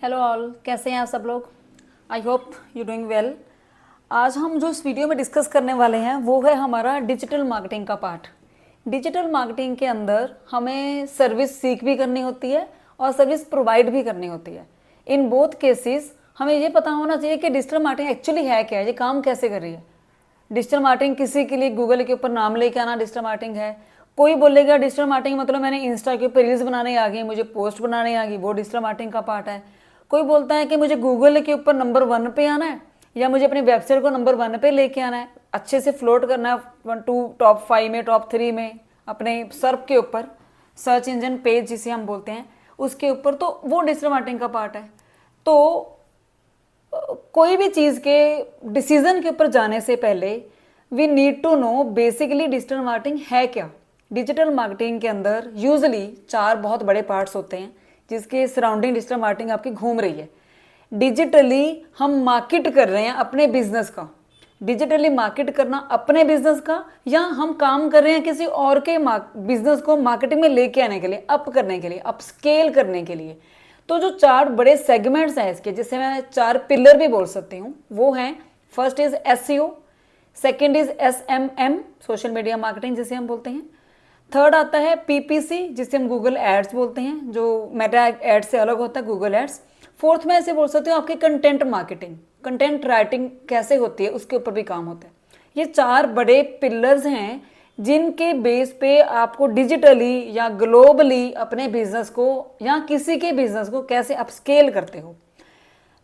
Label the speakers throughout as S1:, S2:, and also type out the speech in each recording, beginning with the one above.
S1: Hello all, कैसे हैं आप सब लोग। I hope you doing well. आज हम जो इस वीडियो में डिस्कस करने वाले हैं वो है हमारा डिजिटल मार्केटिंग का पार्ट। डिजिटल मार्केटिंग के अंदर हमें सर्विस सीख भी करनी होती है और सर्विस प्रोवाइड भी करनी होती है। इन बोथ केसेस हमें ये पता होना चाहिए कि डिजिटल मार्केटिंग एक्चुअली है क्या है, ये काम कैसे कर रही है। डिजिटल मार्केटिंग किसी के लिए गूगल के ऊपर नाम लेके आना डिजिटल मार्केटिंग है। कोई बोलेगा डिजिटल मार्केटिंग मतलब मैंने इंस्टा के ऊपर रील्स बनाने आ गई, मुझे पोस्ट बनाने आ गई, वो डिजिटल मार्केटिंग का पार्ट है। कोई बोलता है कि मुझे गूगल के ऊपर नंबर 1 पे आना है या मुझे अपनी वेबसाइट को नंबर 1 पे लेके आना है, अच्छे से फ्लोट करना है 1 2 टॉप 5 में, टॉप 3 में, अपने सर्फ के ऊपर, सर्च इंजन पेज जिसे हम बोलते हैं उसके ऊपर, तो वो डिजिटल मार्केटिंग का पार्ट है। तो कोई भी चीज़ के डिसीजन के ऊपर जाने से पहले we need to know basically digital marketing है क्या। डिजिटल मार्केटिंग के अंदर यूजली 4 बहुत बड़े पार्ट्स होते हैं जिसके सराउंडिंग डिजिटल मार्केटिंग आपकी घूम रही है। डिजिटली हम मार्केट कर रहे हैं अपने बिजनेस का, डिजिटली मार्केट करना अपने बिजनेस का, या हम काम कर रहे हैं किसी और के बिजनेस को मार्केटिंग में लेके आने के लिए, अप करने के लिए, अप स्केल करने के लिए। तो जो 4 बड़े सेगमेंट्स हैं इसके, जिसे मैं 4 पिलर भी बोल सकती हूँ, वो हैं first is SEO, second is SMM, social media marketing जिसे हम बोलते हैं, थर्ड आता है पीपीसी जिसे हम गूगल एड्स बोलते हैं, जो मेटा एड्स से अलग होता है गूगल एड्स। फोर्थ में ऐसे बोल सकते हो आपकी कंटेंट मार्केटिंग, कंटेंट राइटिंग कैसे होती है उसके ऊपर भी काम होता है। ये 4 बड़े पिलर्स हैं जिनके बेस पे आपको डिजिटली या ग्लोबली अपने बिजनेस को या किसी के बिजनेस को कैसे अपस्केल करते हो।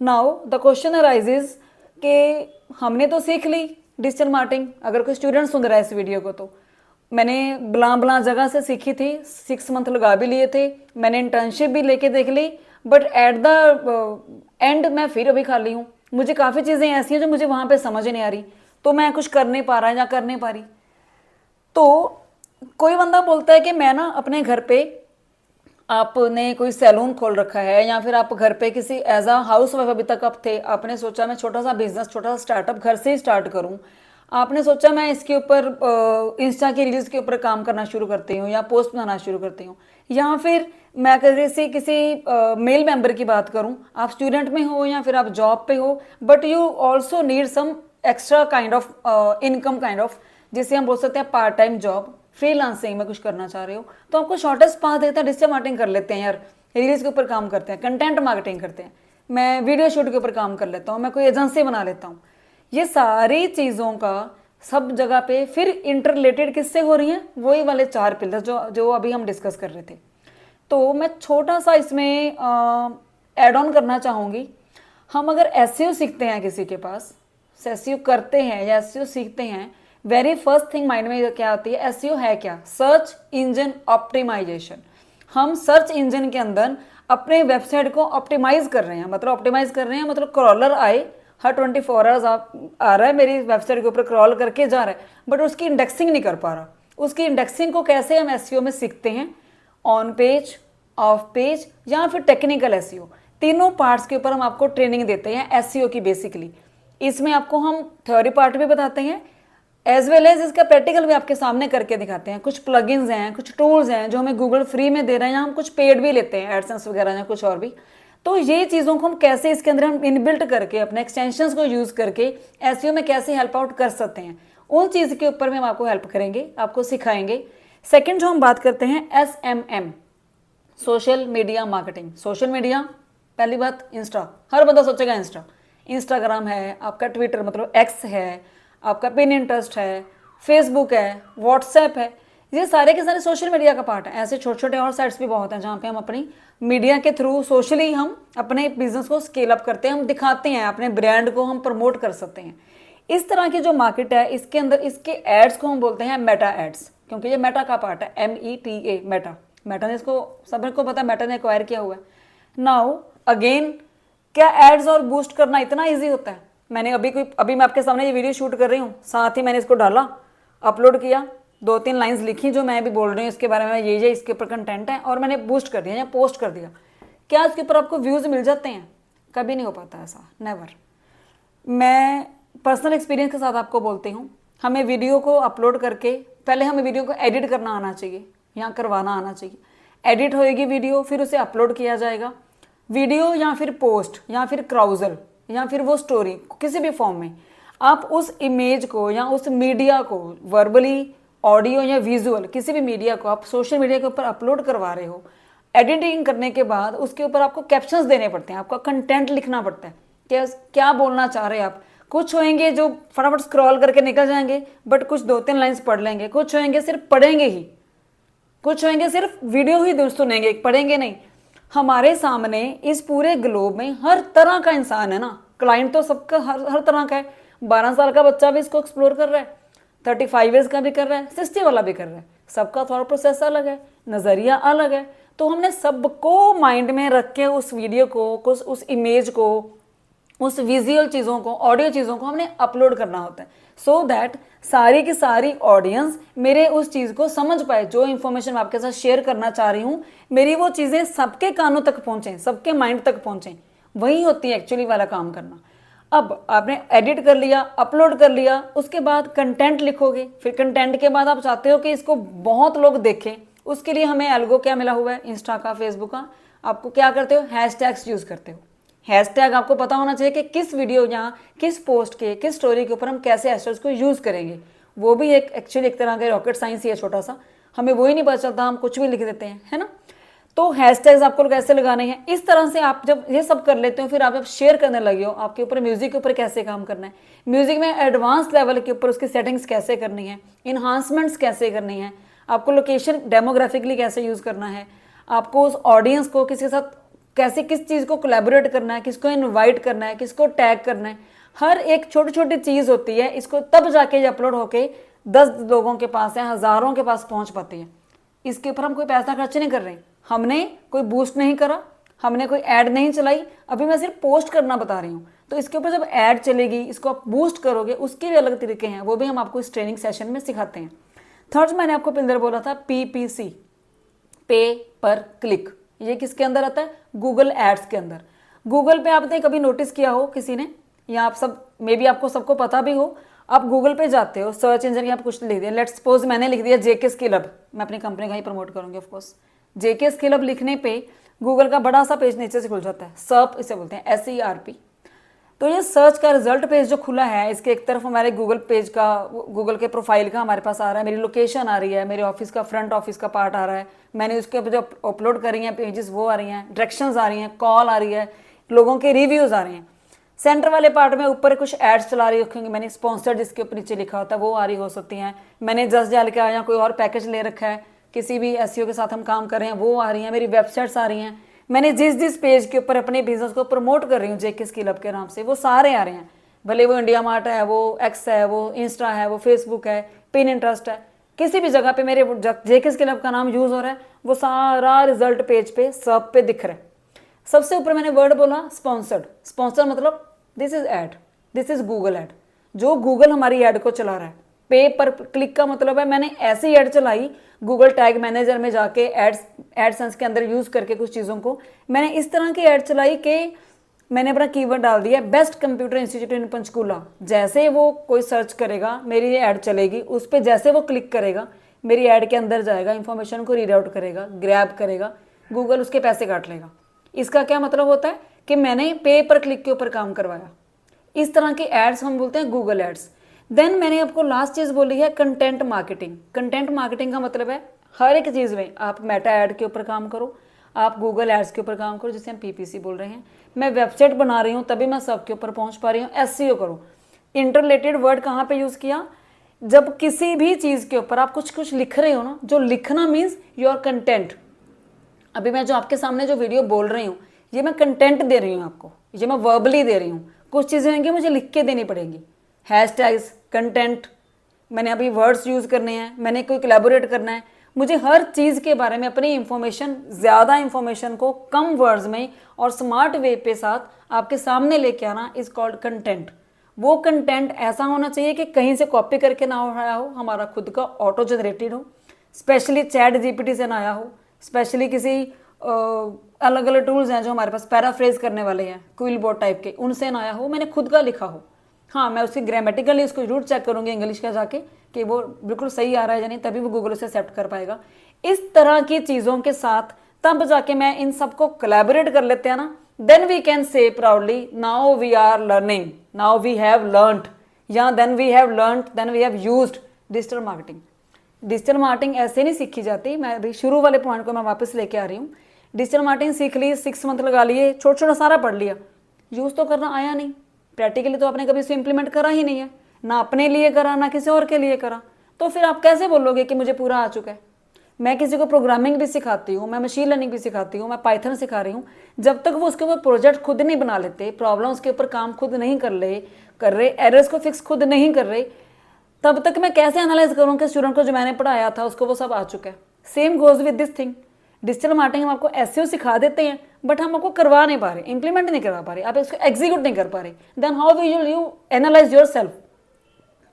S1: नाउ द क्वेश्चन अराइजेज कि हमने तो सीख ली डिजिटल मार्केटिंग, अगर कोई स्टूडेंट सुन रहा है इस वीडियो को, तो मैंने बला बला जगह से सीखी थी, 6 मंथ लगा भी लिए थे, मैंने इंटर्नशिप भी लेके देख ली, बट एट द एंड मैं फिर अभी खाली हूँ। मुझे काफ़ी चीज़ें ऐसी हैं जो मुझे वहाँ पे समझ नहीं आ रही, तो मैं कुछ कर नहीं पा रहा या कर नहीं पा रही। तो कोई बंदा बोलता है कि मैं ना अपने घर पे, आपने कोई सैलून खोल रखा है या फिर आप घर पे किसी एज अ हाउस वाइफ अभी तक आप थे, आपने सोचा मैं छोटा सा बिजनेस, छोटा सा स्टार्टअप घर से ही स्टार्ट करूं, आपने सोचा मैं इसके ऊपर इंस्टा की रील्स के ऊपर काम करना शुरू करती हूँ या पोस्ट बनाना शुरू करती हूँ, या फिर मैं किसी मेल मेंबर की बात करूँ, आप स्टूडेंट में हो या फिर आप जॉब पे हो, but you also need some extra kind of income kind of, जिसे हम बोल सकते हैं पार्ट टाइम जॉब, फ्रीलांसिंग में कुछ करना चाह रहे हो, तो आपको शॉर्टेस्ट पाथ देता है डिजिटल मार्केटिंग कर लेते हैं यार, रील्स के ऊपर काम करते हैं, कंटेंट मार्केटिंग करते हैं, मैं वीडियो शूट के ऊपर काम कर लेता हूँ, मैं कोई एजेंसी बना लेता हूँ। ये सारी चीज़ों का सब जगह पे फिर इंटर रिलेटेड किससे हो रही हैं, वही वाले 4 पिलर जो जो अभी हम डिस्कस कर रहे थे। तो मैं छोटा सा इसमें ऐड ऑन करना चाहूँगी। हम अगर एसईओ सीखते हैं, किसी के पास एसईओ करते हैं या एसईओ सीखते हैं, वेरी फर्स्ट थिंग माइंड में क्या आती है, एसईओ है क्या, सर्च इंजन ऑप्टिमाइजेशन। हम सर्च इंजन के अंदर अपने वेबसाइट को ऑप्टिमाइज कर रहे हैं, मतलब ऑप्टिमाइज कर रहे हैं मतलब क्रॉलर आए, हर 24 आवर्स आ रहा है मेरी वेबसाइट के ऊपर क्रॉल करके जा रहा है, बट उसकी इंडेक्सिंग नहीं कर पा रहा। उसकी इंडेक्सिंग को कैसे हम एसईओ में सीखते हैं, ऑन पेज, ऑफ पेज या फिर टेक्निकल एसईओ, तीनों पार्ट्स के ऊपर हम आपको ट्रेनिंग देते हैं एसईओ की बेसिकली। इसमें आपको हम थ्योरी पार्ट भी बताते हैं एज वेल एज इसका प्रैक्टिकल भी आपके सामने करके दिखाते हैं। कुछ प्लगइन्स हैं, कुछ टूल्स हैं जो हमें गूगल फ्री में दे रहे हैं, या हम कुछ पेड भी लेते हैं, एडसेंस वगैरह या कुछ और भी। तो ये चीज़ों को हम कैसे इसके अंदर हम इनबिल्ट करके अपने एक्सटेंशंस को यूज़ करके एसईओ में कैसे हेल्प आउट कर सकते हैं, उन चीज़ के ऊपर भी हम आपको हेल्प करेंगे, आपको सिखाएंगे। सेकेंड जो हम बात करते हैं SMM, social media marketing. Social media, पहली बात इंस्टा, हर बंदा सोचेगा इंस्टा, इंस्टाग्राम है आपका, ट्विटर मतलब एक्स है आपका, पिन इंटरेस्ट है, फेसबुक है, व्हाट्सएप है, ये सारे के सारे सोशल मीडिया का पार्ट है। ऐसे छोटे छोटे और साइट्स भी बहुत हैं जहाँ पे हम अपनी मीडिया के थ्रू सोशली हम अपने बिजनेस को स्केल अप करते हैं, हम दिखाते हैं, अपने ब्रांड को हम प्रमोट कर सकते हैं। इस तरह की जो मार्केट है इसके अंदर इसके एड्स को हम बोलते हैं मेटा एड्स, क्योंकि ये मेटा का पार्ट है, META, मेटा। मेटा ने इसको, सबको पता है मेटा ने एक्वायर किया हुआ है। नाउ अगेन, क्या एड्स और बूस्ट करना इतना ईजी होता है? मैंने अभी मैं आपके सामने ये वीडियो शूट कर रही हूँ, साथ ही मैंने इसको डाला, अपलोड किया, 2-3 लाइंस लिखी जो मैं भी बोल रही हूँ इसके बारे में, ये इसके ऊपर कंटेंट है, और मैंने बूस्ट कर दिया या पोस्ट कर दिया। क्या इसके ऊपर आपको व्यूज़ मिल जाते हैं? कभी नहीं हो पाता ऐसा, नेवर। मैं पर्सनल एक्सपीरियंस के साथ आपको बोलती हूँ, हमें वीडियो को अपलोड करके पहले हमें वीडियो को एडिट करना आना चाहिए या करवाना आना चाहिए। एडिट होएगी वीडियो, फिर उसे अपलोड किया जाएगा, वीडियो या फिर पोस्ट या फिर क्राउजल या फिर वो स्टोरी किसी भी फॉर्म में आप उस इमेज को या उस मीडिया को वर्बली, ऑडियो या विजुअल किसी भी मीडिया को आप सोशल मीडिया के ऊपर अपलोड करवा रहे हो, एडिटिंग करने के बाद उसके ऊपर आपको कैप्शंस देने पड़ते हैं, आपका कंटेंट लिखना पड़ता है कि क्या बोलना चाह रहे हैं आप। कुछ होंगे जो फटाफट स्क्रॉल करके निकल जाएंगे बट कुछ 2-3 लाइन्स पढ़ लेंगे, कुछ होंगे सिर्फ पढ़ेंगे ही, कुछ होंगे सिर्फ वीडियो ही सुनेंगे, पढ़ेंगे नहीं। हमारे सामने इस पूरे ग्लोब में हर तरह का इंसान है ना, क्लाइंट तो सबका हर तरह का है। 12 साल का बच्चा भी इसको एक्सप्लोर कर रहा है, 35 ईयर्स का भी कर रहा है, 60 वाला भी कर रहा है। सबका थॉट प्रोसेस अलग है, नज़रिया अलग है। तो हमने सबको माइंड में रख के उस वीडियो को, उस इमेज को, उस विजुअल चीज़ों को, ऑडियो चीज़ों को हमने अपलोड करना होता है सो दैट सारी की सारी ऑडियंस मेरे उस चीज़ को समझ पाए। जो इन्फॉर्मेशन मैं आपके साथ शेयर करना चाह रही हूँ, मेरी वो चीज़ें सबके कानों तक पहुँचें, सबके माइंड तक पहुँचें। वही होती है एक्चुअली वाला काम करना। अब आपने एडिट कर लिया, अपलोड कर लिया, उसके बाद कंटेंट लिखोगे। फिर कंटेंट के बाद आप चाहते हो कि इसको बहुत लोग देखें, उसके लिए हमें एल्गो क्या मिला हुआ है, इंस्टा का, फेसबुक का। आपको क्या करते हो, हैशटैग्स यूज़ करते हो। हैशटैग आपको पता होना चाहिए कि किस वीडियो या किस पोस्ट के, किस स्टोरी के ऊपर हम कैसे हैशटैग्स को यूज़ करेंगे। वो भी एक्चुअली एक तरह का रॉकेट साइंस ही है छोटा सा, हमें वो ही नहीं पता चलता, हम कुछ भी लिख देते हैं, है ना। तो हैशटैग्स आपको कैसे लगाने हैं, इस तरह से आप जब ये सब कर लेते हो, फिर आप जब शेयर करने लगे हो, आपके ऊपर म्यूजिक के ऊपर कैसे काम करना है, म्यूजिक में एडवांस लेवल के ऊपर उसकी सेटिंग्स कैसे करनी है, इन्हांसमेंट्स कैसे करनी है, आपको लोकेशन डेमोग्राफिकली कैसे यूज़ करना है, आपको उस ऑडियंस को किसी के साथ कैसे, किस चीज़ को कोलैबोरेट करना है, किसको इनवाइट करना है, किसको टैग करना है, हर एक छोटी छोटी चीज़ होती है। इसको तब जाके ये अपलोड होके 10 लोगों के पास या हज़ारों के पास पहुंच पाती है। इसके ऊपर हम कोई पैसा खर्च नहीं कर रहे, हमने कोई बूस्ट नहीं करा, हमने कोई ऐड नहीं चलाई, अभी मैं सिर्फ पोस्ट करना बता रही हूँ। तो इसके ऊपर जब ऐड चलेगी, इसको आप बूस्ट करोगे, उसके भी अलग तरीके हैं, वो भी हम आपको इस ट्रेनिंग सेशन में सिखाते हैं। थर्ड मैंने आपको पिलर बोला था PPC, पे पर क्लिक। ये किसके अंदर आता है, गूगल एड्स के अंदर। गूगल पे आपने कभी नोटिस किया हो किसी ने, या आप सब मे बी आपको सबको पता भी हो, आप गूगल पे जाते हो, सर्च इंजन में आप कुछ लिख दिया, लेट्स सपोज मैंने लिख दिया JK स्किल हब, मैं अपनी कंपनी का ही प्रमोट करूंगी ऑफकोर्स। JK स्किल हब लिखने पे गूगल का बड़ा सा पेज नीचे से खुल जाता है, सर्प इसे बोलते हैं, SERP। तो ये सर्च का रिजल्ट पेज जो खुला है, इसके एक तरफ हमारे गूगल पेज का, गूगल के प्रोफाइल का हमारे पास आ रहा है, मेरी लोकेशन आ रही है, मेरे ऑफिस का फ्रंट ऑफिस का पार्ट आ रहा है, मैंने उसके ऊपर जो अपलोड करी हैं पेजेस वो आ रही हैं, डायरेक्शंस आ रही हैं, कॉल आ रही है, लोगों के रिव्यूज़ आ रहे हैं। सेंटर वाले पार्ट में ऊपर कुछ एड्स चला रही होंगी, मैंने स्पॉन्सर्ड जिसके ऊपर नीचे लिखा होता है वो आ रही हो सकती हैं, मैंने जस्ट डाल के आया, कोई और पैकेज ले रखा है, किसी भी SEO के साथ हम काम कर रहे हैं वो आ रही हैं, मेरी वेबसाइट्स आ रही हैं, मैंने जिस पेज के ऊपर अपने बिजनेस को प्रमोट कर रही हूँ JK स्किल हब के नाम से, वो सारे आ रहे हैं। भले वो इंडिया मार्ट है, वो X है, वो इंस्टा है, वो फेसबुक है, पिनिंटरेस्ट है, किसी भी जगह पे मेरे JK स्किल हब का नाम यूज़ हो रहा है, वो सारा रिजल्ट पेज पे सब पे दिख रहा है। सबसे ऊपर मैंने वर्ड बोला स्पॉन्सर्ड। स्पॉन्सर मतलब this is ad, this is Google ad, जो गूगल हमारी एड को चला रहा है। पे पर क्लिक का मतलब है मैंने ऐसी एड चलाई गूगल टैग मैनेजर में जाके, एडसेंस के अंदर यूज करके कुछ चीज़ों को मैंने इस तरह की एड चलाई कि मैंने अपना कीवर्ड डाल दिया बेस्ट कंप्यूटर इंस्टीट्यूट इन पंचकूला। जैसे वो कोई सर्च करेगा, मेरी ये ऐड चलेगी, उस पर जैसे वो क्लिक करेगा, मेरी ऐड के अंदर जाएगा, इंफॉर्मेशन को रीड आउट करेगा, ग्रैब करेगा, गूगल उसके पैसे काट लेगा। इसका क्या मतलब होता है कि मैंने पे पर क्लिक के ऊपर काम करवाया। इस तरह के एड्स हम बोलते हैं गूगल एड्स। देन मैंने आपको लास्ट चीज़ बोली है कंटेंट मार्केटिंग। कंटेंट मार्केटिंग का मतलब है हर एक चीज़ में आप मेटा ऐड के ऊपर काम करो, आप गूगल एड्स के ऊपर काम करो, जिसे हम PPC बोल रहे हैं। मैं वेबसाइट बना रही हूँ तभी मैं सबके ऊपर पहुँच पा रही हूँ। SEO करो। इंटरलेटेड वर्ड कहाँ पे यूज़ किया, जब किसी भी चीज़ के ऊपर आप कुछ लिख रहे हो ना, जो लिखना मीन्स योर कंटेंट। अभी मैं जो आपके सामने जो वीडियो बोल रही हूँ, ये मैं कंटेंट दे रही हूँ आपको, ये मैं वर्बली दे रही हूँ। कुछ चीज़ें होंगी मुझे लिख के देनी पड़ेंगी, हैशटैग्स, कंटेंट, मैंने अभी वर्ड्स यूज़ करने हैं, मैंने कोई कोलैबोरेट करना है, मुझे हर चीज़ के बारे में अपनी इंफॉर्मेशन, ज़्यादा इंफॉर्मेशन को कम वर्ड्स में और स्मार्ट वे पे साथ आपके सामने लेके आना इज कॉल्ड कंटेंट। वो कंटेंट ऐसा होना चाहिए कि कहीं से कॉपी करके ना आया हो, हमारा खुद का ऑटो जनरेटेड हो, स्पेशली चैट GPT से ना आया हो, स्पेशली किसी अलग अलग टूल्स हैं जो हमारे पास पैराफ्रेज करने वाले हैं, क्विलबोर्ड टाइप के, उनसे ना आया हो, मैंने खुद का लिखा हो। हाँ, मैं उसकी ग्रामेटिकली उसको जरूर चेक करूँगी इंग्लिश का जाके कि वो बिल्कुल सही आ रहा है या नहीं, तभी वो गूगल उसे एक्सेप्ट कर पाएगा। इस तरह की चीज़ों के साथ तब जाके मैं इन सबको कोलैबोरेट कर लेते हैं ना, then we can say proudly now we are learning, now we have learned, या then we have learned, then we have used digital marketing. Digital marketing ऐसे नहीं सीखी जाती। मैं अभी शुरू वाले पॉइंट को मैं वापस लेके आ रही हूँ। डिजिटल मार्केटिंग सीख ली, 6 मंथ लगा लिए, छोटा छोटा सारा पढ़ लिया, यूज़ तो करना आया नहीं, प्रैक्टिकली तो आपने कभी इसे इम्प्लीमेंट करा ही नहीं है, ना अपने लिए करा ना किसी और के लिए करा, तो फिर आप कैसे बोलोगे कि मुझे पूरा आ चुका है। मैं किसी को प्रोग्रामिंग भी सिखाती हूँ, मैं मशीन लर्निंग भी सिखाती हूँ, मैं पाइथन सिखा रही हूँ, जब तक वो उसके ऊपर प्रोजेक्ट खुद नहीं बना लेते, प्रॉब्लम्स के ऊपर काम खुद नहीं कर रहे, एरर्स को फिक्स खुद नहीं कर रहे, तब तक मैं कैसे एनालाइज करूँ कि स्टूडेंट को जो मैंने पढ़ाया था उसको वो सब आ चुका है। Same goes with this thing. Digital marketing हम आपको एसईओ सिखा देते हैं, बट हम आपको करवा नहीं पा रहे, इंप्लीमेंट नहीं करवा पा रहे, आप इसको एग्जीक्यूट नहीं कर पा रहे। Then how will you analyze yourself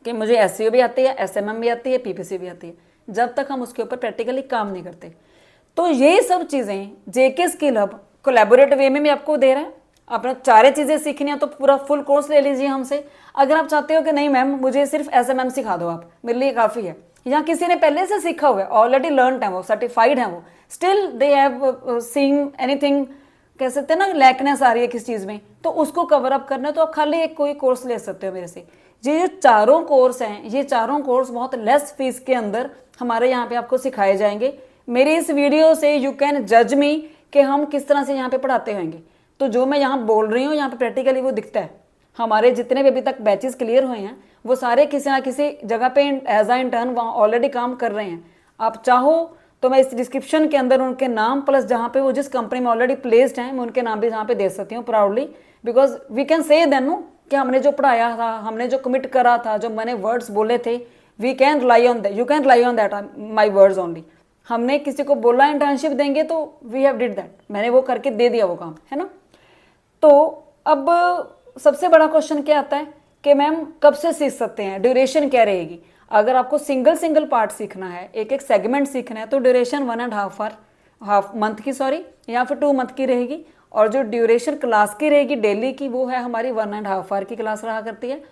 S1: कि मुझे एसईओ भी आती है, एसएमएम भी आती है, पीपीसी भी आती है, जब तक हम उसके ऊपर प्रैक्टिकली काम नहीं करते। तो ये सब चीज़ें जेके स्किल हब कोलैबोरेट वे में भी आपको दे रहा है। अपना सारे चीज़ें सीखनी है तो पूरा फुल कोर्स ले लीजिए हमसे। अगर आप चाहते हो कि नहीं मैम मुझे सिर्फ एसएमएम सिखा दो आप, मेरे लिए काफ़ी है, या किसी ने पहले से सीखा हुआ है, ऑलरेडी लर्नड है, वो सर्टिफाइड है, वो still they have seeing anything, कह सकते हैं ना लैकनेस आ रही है किस चीज़ में, तो उसको कवर अप करना है तो आप खाली एक कोई कोर्स ले सकते हो मेरे से। ये जो चारों कोर्स हैं, ये चारों कोर्स बहुत लेस फीस के अंदर हमारे यहाँ पे आपको सिखाए जाएंगे। मेरी इस वीडियो से यू कैन जज मी कि हम किस तरह से यहाँ पे पढ़ाते होंगे। तो जो मैं यहाँ बोल रही हूँ यहाँ पे प्रैक्टिकली वो दिखता है। हमारे जितने भी अभी तक बैचेस क्लियर हुए हैं वो सारे किसी ना किसी जगह पे एज आ इंटर्न वहाँ ऑलरेडी काम कर रहे हैं। आप चाहो तो मैं इस डिस्क्रिप्शन के अंदर उनके नाम प्लस जहाँ पे वो जिस कंपनी में ऑलरेडी प्लेस्ड हैं मैं उनके नाम भी यहाँ पे दे सकती हूँ proudly, because we can say then know कि हमने जो पढ़ाया था, हमने जो कमिट करा था, जो मैंने वर्ड्स बोले थे, we can rely on that, you can rely on that my words only. हमने किसी को बोला इंटर्नशिप देंगे तो वी हैव डिड दैट, मैंने वो करके दे दिया वो काम, है ना। तो अब सबसे बड़ा क्वेश्चन क्या आता है कि मैम कब से सीख सकते हैं, ड्यूरेशन क्या रहेगी। अगर आपको सिंगल पार्ट सीखना है, एक एक सेगमेंट सीखना है, तो ड्यूरेशन 1.5 आवर, हाफ मंथ की सॉरी, या फिर 2 मंथ की रहेगी। और जो ड्यूरेशन क्लास की रहेगी डेली की, वो है हमारी 1.5 आवर की क्लास रहा करती है।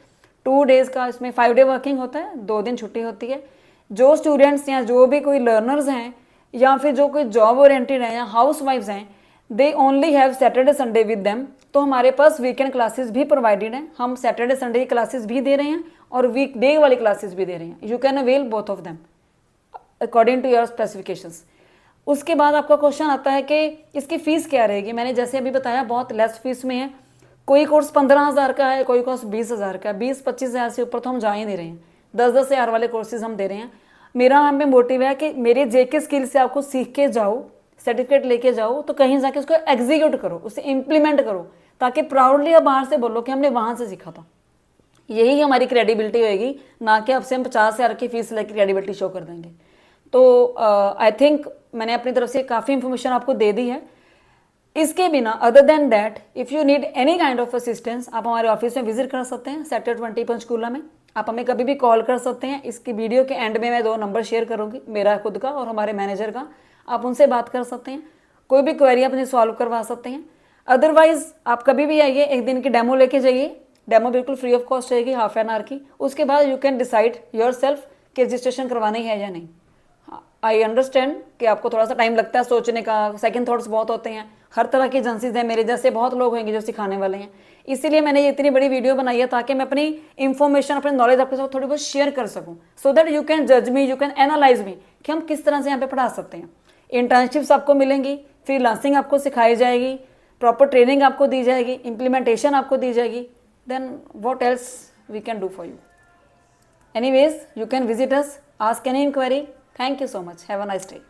S1: 2 डेज का इसमें 5 डे वर्किंग होता है, 2 दिन छुट्टी होती है। जो स्टूडेंट्स या जो भी कोई लर्नर्स हैं या फिर जो कोई जॉब ओरिएंटेड हैं या हाउस वाइफ्स हैं, they only have Saturday Sunday with them. तो हमारे पास वीकेंड क्लासेस भी प्रोवाइडेड हैं, हम सैटरडे संडे की क्लासेस भी दे रहे हैं और वीक डे वाली क्लासेस भी दे रहे हैं। You can avail both of them according to your specifications. उसके बाद आपका क्वेश्चन आता है कि इसकी फ़ीस क्या रहेगी। मैंने जैसे अभी बताया बहुत लेस फीस में है। कोई कोर्स 15,000 का है, कोई कोर्स 20,000 का है, 20-25 हज़ार से ऊपर तो हम जा ही नहीं रहे हैं। 10-10 हज़ार वाले कोर्सेज हम दे रहे हैं। मेरा हमें मोटिव है कि मेरे जेके स्किल से आपको सीख के जाओ, सर्टिफिकेट लेके जाओ, तो कहीं जाके उसको एग्जीक्यूट करो, उसे इम्प्लीमेंट करो, ताकि प्राउडली आप बाहर से बोलो कि हमने वहाँ से सीखा था। यही हमारी क्रेडिबिलिटी होएगी, ना कि आपसे हम 50 हज़ार की फीस लेकर क्रेडिबिलिटी शो कर देंगे। तो आई थिंक मैंने अपनी तरफ से काफ़ी इंफॉर्मेशन आपको दे दी है। इसके बिना other than that if you need any kind of assistance, आप हमारे ऑफिस में विजिट कर सकते हैं सेक्टर 20 पंचकूला में। आप हमें कभी भी कॉल कर सकते हैं। इसकी वीडियो के एंड में मैं 2 नंबर शेयर करूँगी, मेरा खुद का और हमारे मैनेजर का। आप उनसे बात कर सकते हैं, कोई भी क्वेरी अपनी सॉल्व करवा सकते हैं। अदरवाइज आप कभी भी आइए, एक दिन की डेमो लेके जाइए। डेमो बिल्कुल फ्री ऑफ कॉस्ट रहेगी, हाफ एन आवर की। उसके बाद you can decide your self कि रजिस्ट्रेशन करवानी है या नहीं। आई अंडरस्टैंड कि आपको थोड़ा सा टाइम लगता है सोचने का, सेकंड थॉट्स बहुत होते हैं। हर तरह की एजेंसीज हैं, मेरे जैसे बहुत लोग होंगे जो सिखाने वाले हैं। इसीलिए मैंने ये इतनी बड़ी वीडियो बनाई है ताकि मैं अपनी इंफॉर्मेशन, अपनी नॉलेज आपके साथ थोड़ी बहुत शेयर कर सकूं, सो दैट यू कैन जज मी, यू कैन एनालाइज मी कि हम किस तरह से यहाँ पे पढ़ा सकते हैं। इंटर्नशिप्स आपको मिलेंगी, फ्रीलांसिंग आपको सिखाई जाएगी, प्रॉपर ट्रेनिंग आपको दी जाएगी, इम्प्लीमेंटेशन आपको दी जाएगी। Then what else we can do for you. Anyways, you can visit us, ask any inquiry. Thank you so much. Have a nice day.